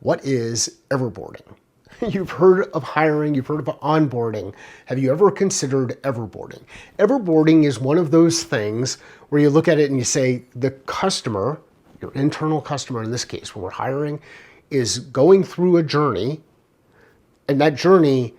What is Everboarding? You've heard of hiring, you've heard of onboarding. Have you ever considered Everboarding? Everboarding is one of those things where you look at it and you say, the customer, your internal customer in this case, when we're hiring, is going through a journey, and that journey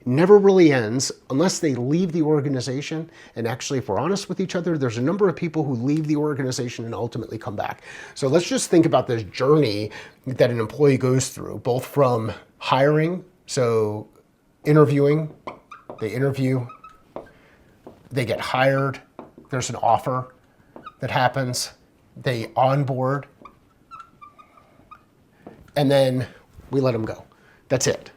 never really ends unless they leave the organization. And actually, if we're honest with each other, there's a number of people who leave the organization and ultimately come back. So let's just think about this journey that an employee goes through, both from hiring, so interviewing, they interview, they get hired, there's an offer that happens, they onboard, and then we let them go. That's it.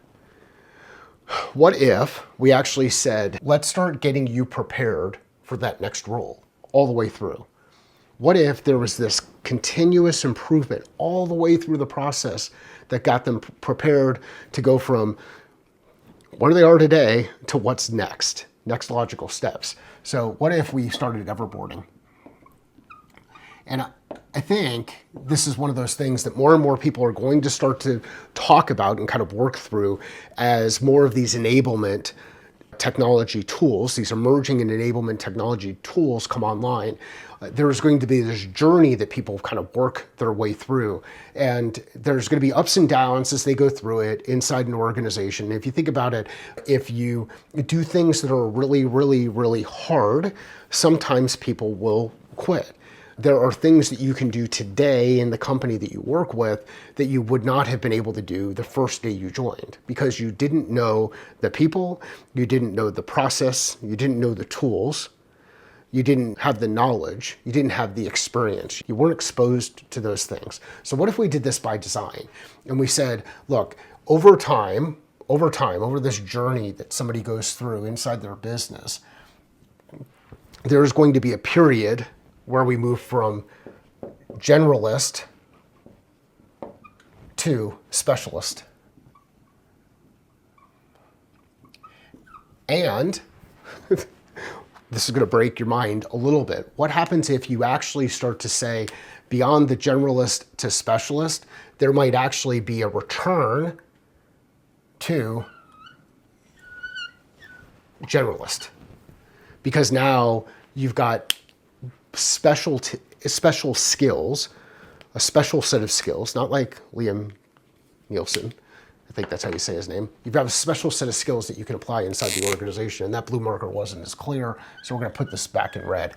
What if we actually said, let's start getting you prepared for that next role all the way through? What if there was this continuous improvement all the way through the process that got them prepared to go from where they are today to what's next logical steps? So what if we started Everboarding? And I think this is one of those things that more and more people are going to start to talk about and kind of work through as more of these enablement technology tools, these emerging and enablement technology tools come online. There's going to be this journey that people kind of work their way through. And there's going to be ups and downs as they go through it inside an organization. If you think about it, if you do things that are really, really, really hard, sometimes people will quit. There are things that you can do today in the company that you work with that you would not have been able to do the first day you joined because you didn't know the people, you didn't know the process, you didn't know the tools, you didn't have the knowledge, you didn't have the experience. You weren't exposed to those things. So what if we did this by design? And we said, look, over time, over this journey that somebody goes through inside their business, there's going to be a period where we move from generalist to specialist. And this is going to break your mind a little bit. What happens if you actually start to say, beyond the generalist to specialist, there might actually be a return to generalist? Because now you've got special skills, a special set of skills, not like Liam Nielsen. I think that's how you say his name. You've got a special set of skills that you can apply inside the organization, and that blue marker wasn't as clear, so we're going to put this back in red.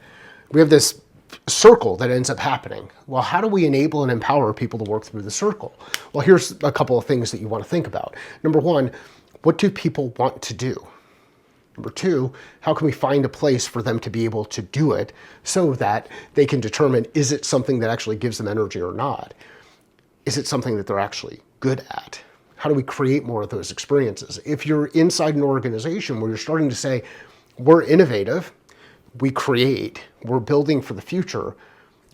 We have this circle that ends up happening. Well, how do we enable and empower people to work through the circle? Well, here's a couple of things that you want to think about. Number one, what do people want to do? Number two, how can we find a place for them to be able to do it so that they can determine, is it something that actually gives them energy or not? Is it something that they're actually good at? How do we create more of those experiences? If you're inside an organization where you're starting to say, we're innovative, we create, we're building for the future,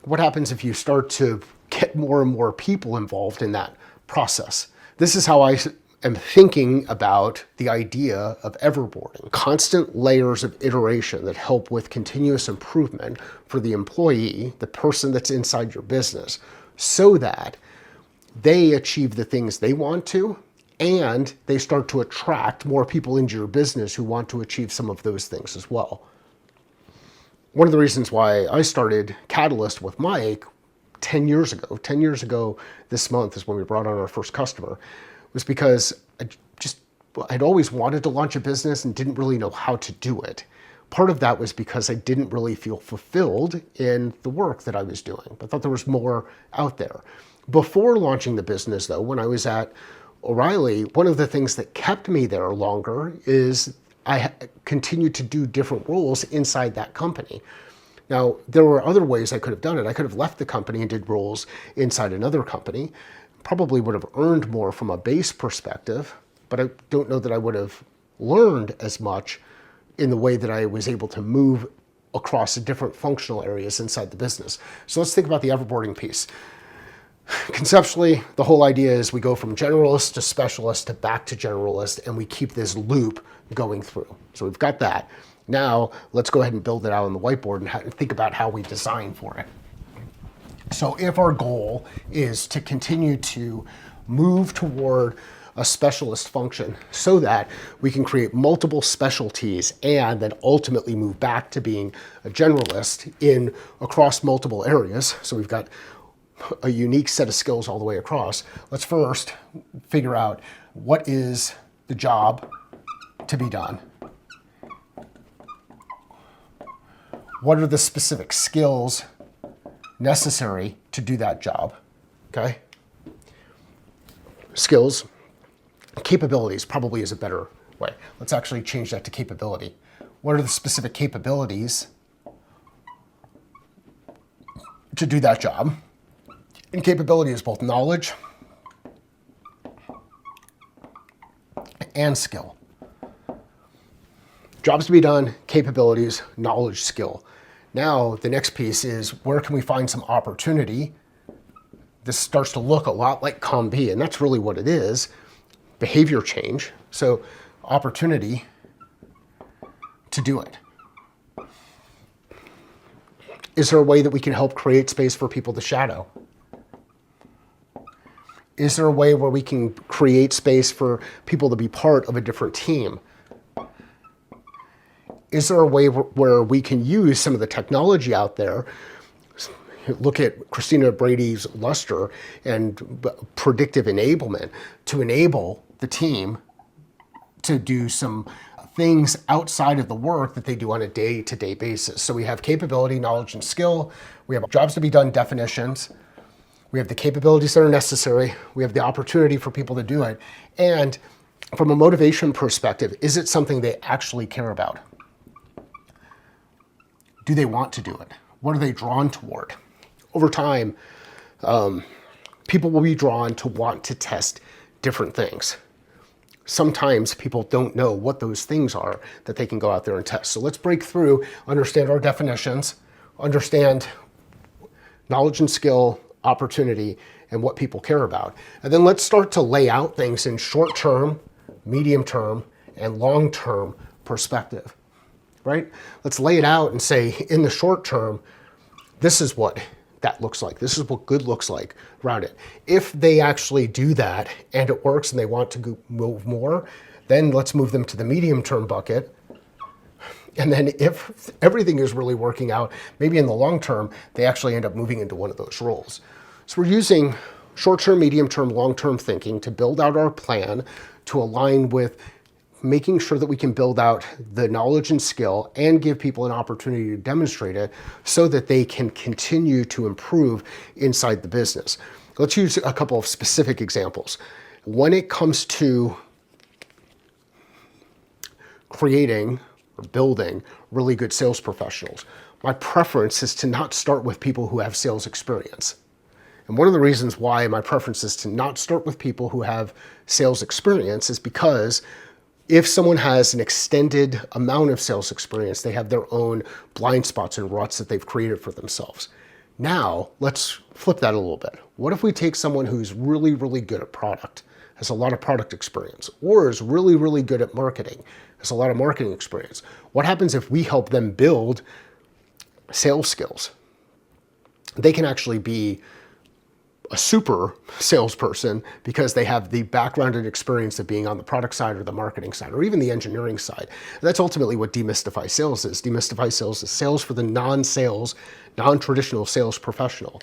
what happens if you start to get more and more people involved in that process? This is how I am thinking about the idea of Everboarding. Constant layers of iteration that help with continuous improvement for the employee, the person that's inside your business, so that they achieve the things they want to, and they start to attract more people into your business who want to achieve some of those things as well. One of the reasons why I started Catalyst with Mike 10 years ago this month is when we brought on our first customer, was because I'd always wanted to launch a business and didn't really know how to do it. Part of that was because I didn't really feel fulfilled in the work that I was doing. I thought there was more out there. Before launching the business, though, when I was at O'Reilly, one of the things that kept me there longer is I continued to do different roles inside that company. Now, there were other ways I could have done it. I could have left the company and did roles inside another company. Probably would have earned more from a base perspective, but I don't know that I would have learned as much in the way that I was able to move across different functional areas inside the business. So let's think about the Everboarding piece. Conceptually, the whole idea is we go from generalist to specialist to back to generalist, and we keep this loop going through. So we've got that. Now, let's go ahead and build it out on the whiteboard and think about how we design for it. So if our goal is to continue to move toward a specialist function so that we can create multiple specialties and then ultimately move back to being a generalist in across multiple areas. So we've got a unique set of skills all the way across. Let's first figure out what is the job to be done. What are the specific skills necessary to do that job? Okay? Skills. Capabilities probably is a better way. Let's actually change that to capability. What are the specific capabilities to do that job? And capability is both knowledge and skill. Jobs to be done, capabilities, knowledge, skill. Now, the next piece is where can we find some opportunity? This starts to look a lot like COM-B, and that's really what it is. Behavior change, so opportunity to do it. Is there a way that we can help create space for people to shadow? Is there a way where we can create space for people to be part of a different team? Is there a way where we can use some of the technology out there? Look at Christina Brady's Luster and predictive enablement to enable the team to do some things outside of the work that they do on a day-to-day basis. So we have capability, knowledge, and skill. We have jobs to be done definitions. We have the capabilities that are necessary. We have the opportunity for people to do it. And from a motivation perspective, is it something they actually care about? Do they want to do it? What are they drawn toward? Over time, people will be drawn to want to test different things. Sometimes people don't know what those things are that they can go out there and test. So let's break through, understand our definitions, understand knowledge and skill, opportunity, and what people care about. And then let's start to lay out things in short-term, medium-term, and long-term perspective, right? Let's lay it out and say, in the short term, this is what that looks like. This is what good looks like around it. If they actually do that and it works and they want to move more, then let's move them to the medium term bucket. And then if everything is really working out, maybe in the long term, they actually end up moving into one of those roles. So we're using short-term, medium-term, long-term thinking to build out our plan to align with making sure that we can build out the knowledge and skill and give people an opportunity to demonstrate it so that they can continue to improve inside the business. Let's use a couple of specific examples. When it comes to creating or building really good sales professionals, my preference is to not start with people who have sales experience. And one of the reasons why my preference is to not start with people who have sales experience is because if someone has an extended amount of sales experience, they have their own blind spots and ruts that they've created for themselves. Now, let's flip that a little bit. What if we take someone who's really, really good at product, has a lot of product experience, or is really, really good at marketing, has a lot of marketing experience? What happens if we help them build sales skills? They can actually be a super salesperson because they have the background and experience of being on the product side or the marketing side or even the engineering side. And that's ultimately what Demystify Sales is. Demystify Sales is sales for the non-sales, non-traditional sales professional.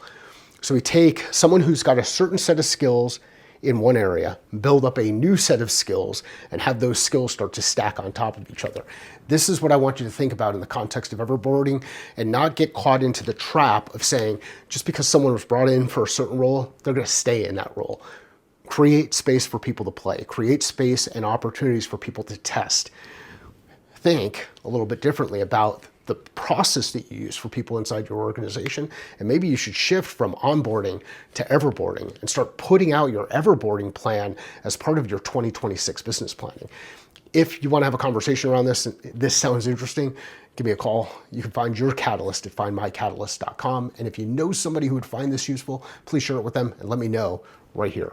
So we take someone who's got a certain set of skills in one area, build up a new set of skills, and have those skills start to stack on top of each other. This is what I want you to think about in the context of Everboarding and not get caught into the trap of saying, just because someone was brought in for a certain role, they're gonna stay in that role. Create space for people to play, create space and opportunities for people to test. Think a little bit differently about the process that you use for people inside your organization. And maybe you should shift from onboarding to everboarding and start putting out your everboarding plan as part of your 2026 business planning. If you want to have a conversation around this, and this sounds interesting, give me a call. You can find your catalyst at findmycatalyst.com. And if you know somebody who would find this useful, please share it with them and let me know right here